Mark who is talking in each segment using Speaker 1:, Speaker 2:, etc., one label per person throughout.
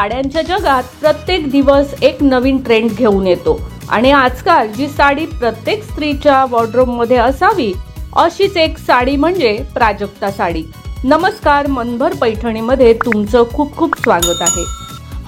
Speaker 1: साड्यांच्या जगात प्रत्येक दिवस एक नवीन ट्रेंड घेऊन येतो आणि आजकाल जी साडी प्रत्येक स्त्रीच्या वॉर्डरोबमध्ये असावी अशीच एक साडी म्हणजे प्राजक्ता साडी। नमस्कार, मनभर पैठणीमध्ये तुमचं खूप खूप स्वागत आहे।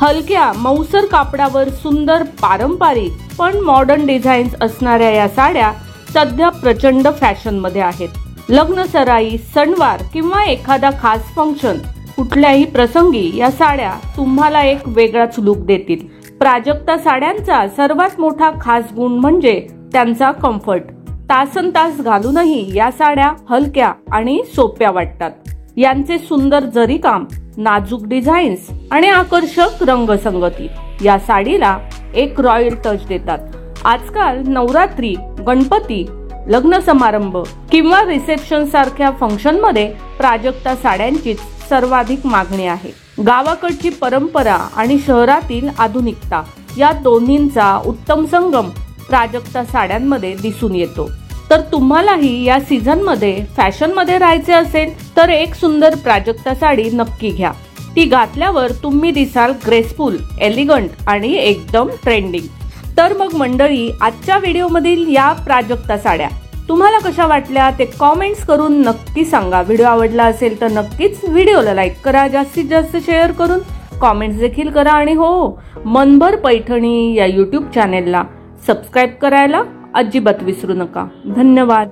Speaker 1: हलक्या मऊसर कापडावर सुंदर पारंपरिक पण मॉडर्न डिझाईन्स असणाऱ्या या साड्या सध्या प्रचंड फॅशन मध्ये आहेत। लग्न सराई, सणवार किंवा एखादा खास फंक्शन, कुठल्याही प्रसंगी या साड्या तुम्हाला एक वेगळाच लुक देतील। प्राजक्ता साड्यांचा सर्वात मोठा खास गुण म्हणजे त्यांचा कम्फर्ट। तासनतास घालूनही या साड्या हलक्या आणि सोप्या वाटतात। यांचे सुंदर जरी काम, नाजूक डिझाईन्स आणि आकर्षक रंगसंगती या साडीला एक रॉयल टच देतात। आजकाल नवरात्री, गणपती, लग्न समारंभ किंवा रिसेप्शन सारख्या फंक्शन मध्ये प्राजक्ता साड्यांची सर्वाधिक मागणी आहे। गावाकडची परंपरा आणि शहरातील आधुनिकता या दोन्हींचा उत्तम संगम प्राजक्ता साड्यांमध्ये दिसून येतो। तर तुम्हालाही या सीझन मध्ये फॅशन मध्ये राहायचे असेल तर एक सुंदर प्राजक्ता साडी नक्की घ्या। ती घातल्यावर तुम्ही दिसाल ग्रेसफुल, एलिगंट आणि एकदम ट्रेंडिंग। तर मग मंडळी, आजच्या व्हिडिओ मधील या प्राजक्ता साड्या तुम्हाला कशा वाटल्या ते कमेंट्स करून नक्की सांगा। व्हिडिओ आवडला असेल तर नक्कीच व्हिडिओला लाईक करा, जास्तीत जास्त शेअर करून कमेंट्स देखील करा आणि हो, मनभर पैठणी या YouTube चॅनेलला सबस्क्राइब करायला अजिबात विसरू नका। धन्यवाद।